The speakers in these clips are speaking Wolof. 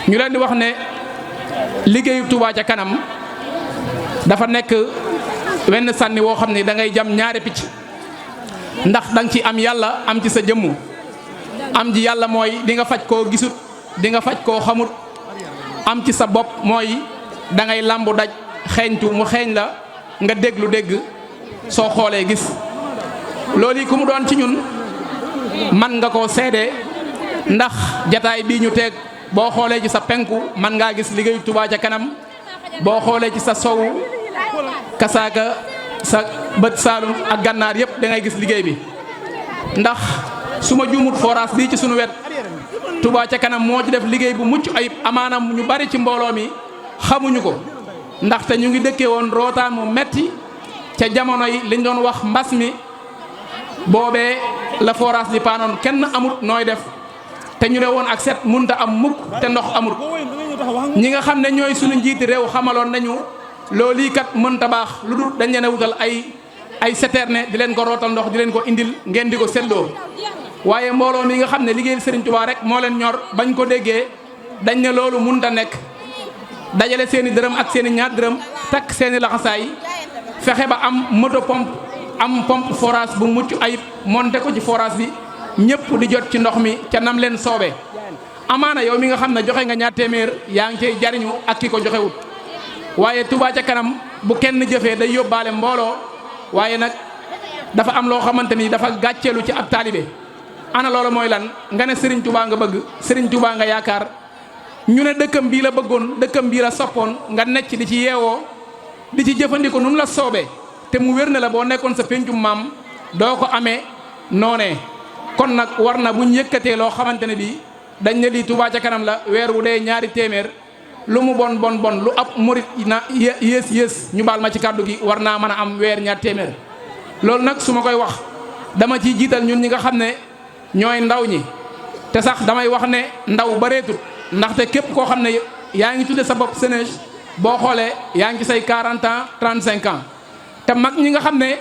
ñu leen di wax ne liggéeyu Touba ca kanam dafa nekk wenn sànni woo xam ne da ngay jam ñaari picc ndax danga ci am yàlla am ci sa jëmm. am ji yàlla mooy di nga faj koo gisut di nga faj koo xamut am ci sa bopp mooy da ngay làmbu daj xeeñtu mu xeeñ la nga déglu dégg soo xoolee gis loolu yi ku mu doon ci ñun man nga koo seede ndax jataay bii ñu teeg boo xoolee ci sa penku man ngaa gis liggéeyu Touba ca kanam boo xoolee ci sa sowu kasaaka sa bët saalum ak gànnaar yëpp da ngay gis liggéey bi ndax su ma juumut forage bii ci sunu wet Touba ca kanam moo ci def liggéey bu mucc ayib amaanam ñu bari ci mbooloo mi xamuñu ko ndaxte ñu ngi dëkkee woon rootaan mu metti ca jamono yi liñ doon wax mbas mi boobee la forage li paanoon kenn amut nooy def te ñu ne woon ak set munta am mukk te ndox amut ñi nga xam ne ñooy sunu njiiti réew xamaloon nañu loolu yi kat mënta baax lu dul dañ leen a wutal ay citerne di leen ko rootal ndox di leen ko indil ngeen di ko seddoo waaye mbooloo mi nga xam ne liggéeyal Serigne Touba rek moo leen ñor bañ ko déggee dañ ne loolu mënta nekk dajale seeni dërëm ak seeni ñaar dërëm takk seeni laxasaay fexe ba am moto pompe am pompe forage bu mucc ayib monté ko ci forage bi ñëpp di jot ci ndox mi ca nam leen soobee amaana yow mi nga xam ne joxe nga ñaar téeméer yaa ngi cay jariñu ak ki ko joxewut waaye Touba ca kanam bu kenn jëfee day yóbbaale mbooloo waaye nag dafa am loo xamante ni dafa gàcceelu ci ab taalibe ana loolu mooy lan nga ne Serigne Touba nga bëgg Serigne Touba nga yaakaar ñu ne dëkkam bii la bëggoon dëkkam bii la soppoon nga necc di ci yeewoo di ci jëfandikoo nu mu la soobee te mu wér na la boo nekkoon sa péncum maam doo ko amee noonee kon nag war na bu ñu yëkkatee loo xamante ne bii dañ ne lii Touba ca kanam la weer wu dee ñaari téeméer lu mu bon bon bon lu ab murit na yées ñu baal ma ci kàddu gi war naa mën a am weer ñaar téeméer loolu nag su ma koy wax dama ciy jiital ñun ñi nga xam ne ñooy ndaw ñi te sax damay wax ne ndaw bareetut ndaxte képp koo xam ne yaa ngi tudde sa bopp Sénégal boo xoolee yaa ngi ci say 40 ans 35 ans te mag ñi nga xam ne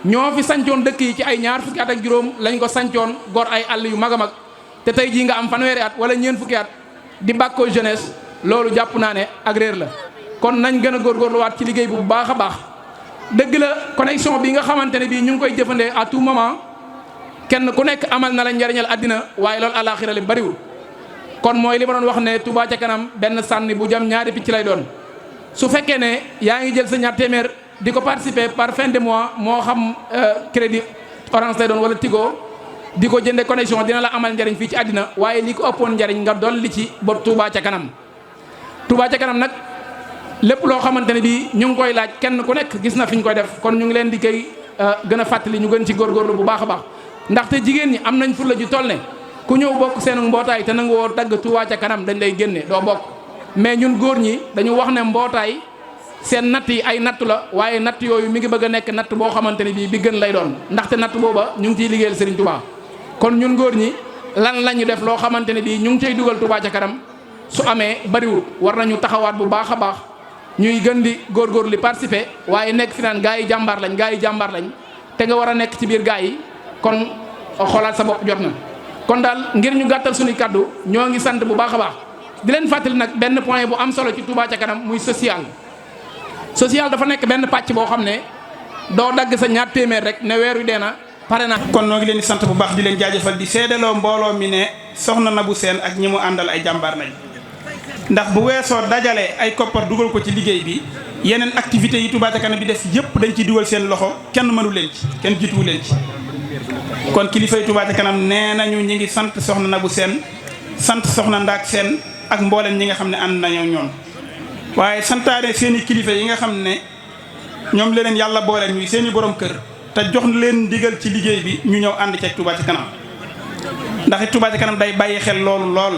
ñoo fi sancoon dëkk yi ci ay ñaar fukki at ak juróom lañ ko sancoon gor ay àll yu mag a mag te tey jii nga am fanweeri at wala ñeent fukki at di bàkkoo jeunesse loolu jàpp naa ne ak réer la kon nañ gën a góorgóorluwaat ci liggéey bu baax a baax dëgg la connexion bi nga xamante ne bii ñu ngi koy jëfandee à tout moment kenn ku nekk amal na la njariñal àddina waaye loolu àllaaxira li bariwul kon mooy li ma doon wax ne Touba ca kanam benn sànni bu jam ñaari picc lay doon su fekkee ne yaa ngi jël sa ñaar téeméer di ko participer par fin de mois moo xam crédit orange lay doon wala Tigo di ko jënde connexion dina la amal njariñ fii ci àddina waaye li ko ëppoon njariñ nga dolli ci ba Touba ca kanam Touba ca kanam nag lépp loo xamante ne bii ñu ngi koy laaj kenn ku nekk gis na fi ñu koy def kon ñu ngi leen di koy gën a fàttali ñu gën ci góorgóorlu bu baax a baax ndaxte jigéen ñi am nañ fulla ju toll ne ku ñëw bokk seen mbootaay te nangu woo dagg Touba ca kanam dañ lay génne doo bokk mais ñun góor ñi dañu wax ne mbootaay seen natt yi ay natt la waaye natt yooyu mi ngi bëgg a nekk natt boo xamante ne bii bi gën lay doon ndaxte natt booba ñu ngi ciy liggéeyal Serigne Touba kon ñun góor ñi lan la ñu def loo xamante ne bii ñu ngi cay dugal Touba ca kanam su amee bariwul war nañu taxawaat bu baax a baax ñuy gën di góorgóorlu li participer waaye nekk fi naan gaa yi jàmbaar lañ te nga war a nekk ci biir gaa yi kon xoolaat sa bopp jot na kon daal ngir ñu gàttal suñuy kaddu ñoo ngi sant bu baax a baax di leen fàttali nag benn point bu am solo ci Touba ca kanam muy social dafa nekk benn pàcc boo xam ne doo dagg sa ñaar téeméer rek ne weer wi dee na pare na. kon noo ngi leen di sant bu baax di leen jaajëfal di seedaloo mbooloo mi ne soxna Nabou Sène ak ñi mu àndal ay jàmbaar nañ ndax bu weesoo dajale ay koppar dugal ko ci liggéey bi yeneen activités yi Touba ca kanam bi def yëpp dañ ciy dugal seen loxo kenn mënu leen ci kenn jiituwu leen ci. kon kilifay Touba ca kanam nee nañu ñi ngi sant soxna Nabou Sène sant soxna Ndaak Sène ak mboolem ñi nga xam ne ànd nañoo ñoom waaye santaane seen i kilifa yi nga xam ne ñoom leneen yàlla boole ñuy seen i borom kër te jox leen ndigal ci liggéey bi ñu ñëw ànd ci Touba ca kanam ndax Touba ca kanam day bàyyi xel loolu lool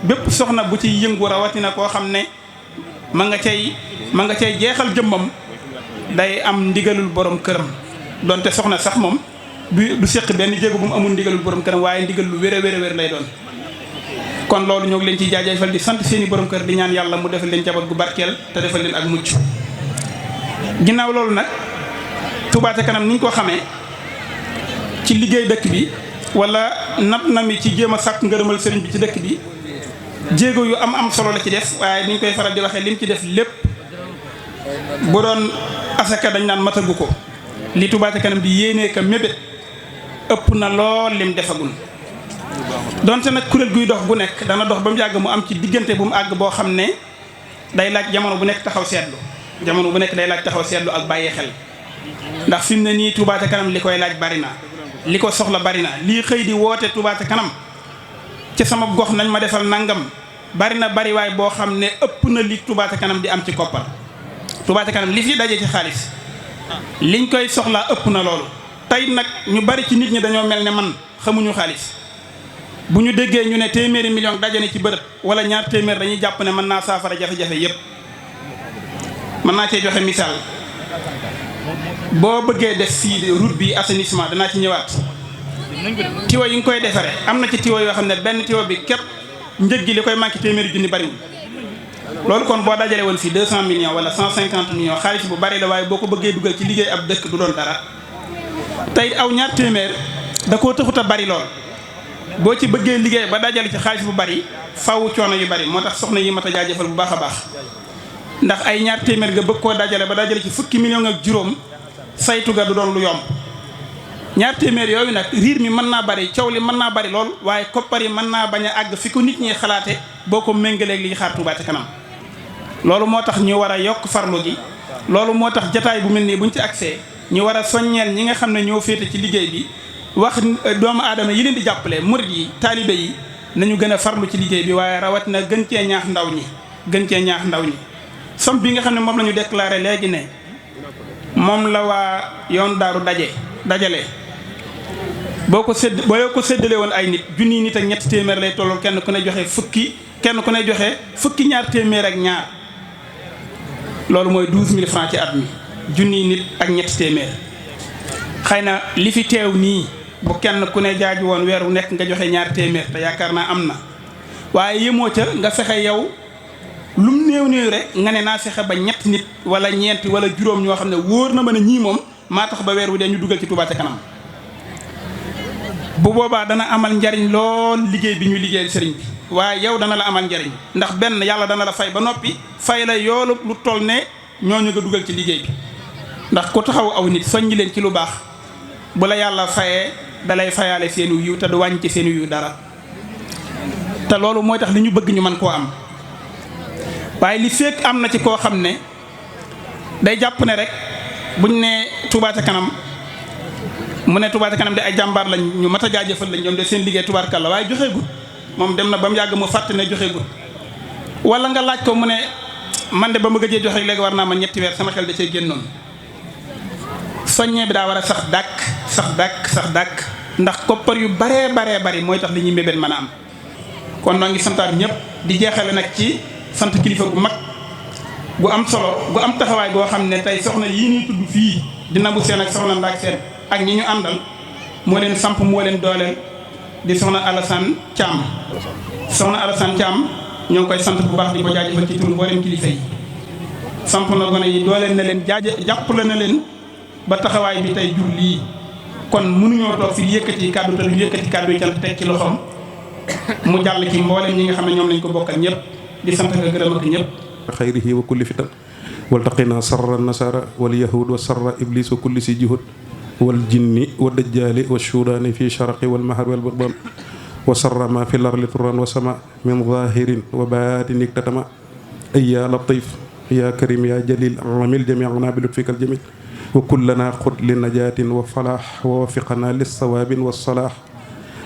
bépp soxna bu ciy yëngu rawatina koo xam ne ma nga cay jeexal jëmmam day am ndigalul borom këram donte soxna sax moom du séq benn jéego bu mu amul ndigalul borom këram waaye ndigal lu wér a wér lay doon. kon loolu ñoo ngi leen ciy jaajëfal di sant seeni borom kër di ñaan yàlla mu defal leen jaboot gu barkeel te defal leen ak mucc ginnaaw loolu nag Touba ca kanam ni ñu ko xamee ci liggéey dëkk bi wala nat na mi ci jéem a sàkk ngërëmal sëriñ bi ci dëkk bi jéego yu am solo la ci def waaye ni ñu koy faral di waxee lim ci def lépp bu doon asaka dañ naan matagu ko li Touba ca kanam di yéenee ka mébét ëpp na lool lim defagul. donte nag kuréel guy dox gu nekk dana dox ba mu yàgg mu am ci diggante bu mu àgg boo xam ne day laaj jamono bu nekk taxaw seetlu jamono bu nekk day laaj taxaw seetlu ak bàyyi xel ndax fi mu ne nii Touba ca kanam li koy laaj bari na li ko soxla bari na lii xëy di woote Touba ca kanam ci sama gox nañ ma defal nangam bari na bari waay boo xam ne ëpp na li Touba ca kanam di am ci koppar. Touba ca kanam li fi daje ci xaalis liñ koy soxlaa ëpp na loolu tey nag ñu bari ci nit ñi dañoo mel ne man xamuñu xaalis bu ñu déggee ñu ne téeméeri million daje ne ci bërëb wala ñaar téeméer dañuy jàpp ne mën naa saafara jafe-jafe yépp. mën naa cee joxe misaal boo bëggee def fii route bi assainissement danaa ci ñëwaat tiwo yi nga koy defaree am na ci tiwo yoo xam ne benn tiwo bi képp njëg gi li koy manqué téeméeri junni bariwul. loolu kon boo dajale woon fii 200 millions wala 150 millions xaalis bu bari la waaye boo ko bëggee dugal ci liggéey ab dëkk du doon dara tey aw ñaar téeméer da koo taxut a bari lool boo ci bëggee liggéey ba dajale ci xaalis bu bari faw coono yu bari moo tax soxna yi mat a jaajëfal bu baax a baax ndax ay ñaar téeméer nga bëgg koo dajale ba dajale ci fukki millions ak juróom saytu ga du doon lu yomb ñaar téeméer yooyu nag riir mi mën naa bari coow li mën naa bari lool waaye koppar yi mën naa bañ a àgg fi ko nit ñi xalaate boo ko méngaleeg li xaar Touba ca kanam loolu moo tax ñu war a yokk farlu gi loolu moo tax jataay bu mel nii buñ ci accès ñu war a soññeel ñi nga xam ne ñoo féete ci liggéey bi wax doomu aadama yi leen di jàppale murid yi taalibe yi nañu gën a farlu ci liggéey bi waaye rawat na gën cee ñaax ndaw ñi somme bi nga xam ne moom la ñu déclaré léegi ne moom la waa yoon daaru dajale boo ko séddale woon ay nit junni nit ak ñetti téeméer lay tollool kenn ku ne joxe fukki ñaar téeméer ak ñaar loolu mooy 12000 francs ci at mi junni nit ak ñetti téeméer xëy na li fi teew nii bu kenn ku ne jaaju woon weer wu nekk nga joxe ñaar téeméer te yaakaar naa am na waaye yemoo ca nga fexe yow lum néew rek nga ne naa fexe ba ñett nit wala ñeent wala juróom ñoo xam ne wóor na ma ne ñii moom maa tax ba weer wu dee ñu dugal ci Touba ca kanam bu boobaa dana amal njariñ lool liggéey bi ñu liggéeyal sëriñ bi waaye yow dana la amal njariñ ndax benn yàlla dana la fay ba noppi fay la yoolu lu toll ne ñooñu nga dugal ci liggéey bi ndax ku taxaw aw nit soññi leen ci lu baax bu la yàlla fayee dalay fayaale seenu yiw te du wàññi ci seenu yiw dara te loolu mooy tax li ñu bëgg ñu mën koo am waaye li fekk am na ci koo xam ne day jàpp ne rek buñ ne Touba ca kanam mu ne Touba ca kanam de ay jàmbaar lañ ñu mat a jaajëfal lañ ñoom de seen liggéey tubaarkàlla waaye joxe gut moom dem na ba mu yàgg mu fàtte ne joxe gut wala nga laaj ko mu ne man de ba ma gëjee joxe léegi war naa ma ñetti weer sama xel da cee génnoon soññee bi daa war a sax dàkk ndax koppar yu baree bari mooy tax li ñuy mébét mën a am kon noo ngi santaat ñëpp di jeexale nag ci sant kilifa gu mag gu am solo gu am taxawaay goo xam ne tey soxna yii ñuy tudd fii dina bu seen ak soxna Ndaak Seen ak ñi ñu àndal moo leen samp moo leen dooleel di soxna Alassane Thiam ñoo ngi koy sant bu baax di ko jaajëfal ci tur mboolem kilifa yi samp na gone yi dooleel na leen jàppale na leen ba taxawaay bi tey jur lii kon mënuñoo toog fi yëkkati kàddu te du yëkkati kàddu yi cant teg ci loxoom mu jàll ci mboolem ñi nga xam ne ñoom lañ ko bokkal ñëpp di sant nga gërëm ak ñëpp xayrihi wa kulli fitan waltaqina sarra nasara wal yahud wa sarra iblis wa kulli si juhud wal jinni wa dajjali wa shudaani fi sharqi wal mahar wal bagban wa sarra ma fi larli turan wa sama min zahirin wa batini iktatama ay ya latif ya karim ya jalil amil jamiana bi lutfika al jamil wa kullana xud li najatin wa falah wa wafiqana lis sawabin wa salah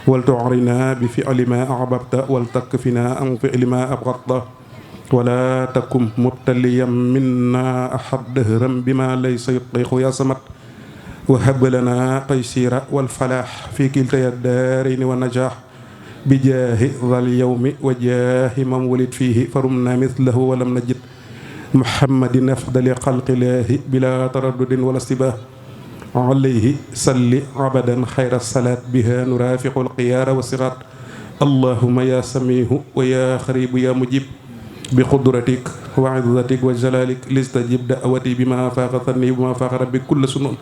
wal tu'rina bi fi'li ma ahbabta wal takfina an fi'li ma abghadta wala takum mubtaliyan minna ahad dahran bima laysa yutiqu ya samat wa hab lana taysira wal falah fi kiltaya daarayni wa najah bi jaahi dhal yawmi wa jaahi man walid fihi farumna mithlahu wa lam najid muhammadin afdali xalqillahi bila taraddudin wala istibah alayhi salli abadan xayra salaat biha nurafiqu alqiyaara wa sirat allahuma ya samihu wa ya xaribu ya mujib bi qudratik wa izzatik wa jalalik listajib da'wati bima faaqa sanni bima faaqa rabbi kulla sunun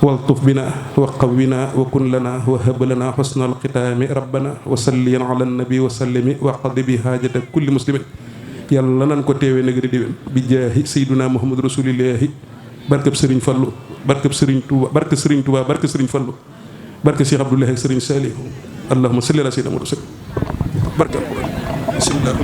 waltuf bina wa qawwina wa kun lana wa hab lana husnal xitaami rabbana wa salliyan ala nabi wa sallimi wa qadi bi haajata kulli muslimin yàlla nan ko teewee nag di déwén bi jaahi sayyiduna muhammad rasulillahi barkab sëriñ Fallu barkab sëriñ Tuuba barke sëriñ Tuuba barke sëriñ Fallu barke Cheikh Abdoulahi ak sëriñ Salihu allahumma salli ala sayyidina Muhammad barke alquran bismillah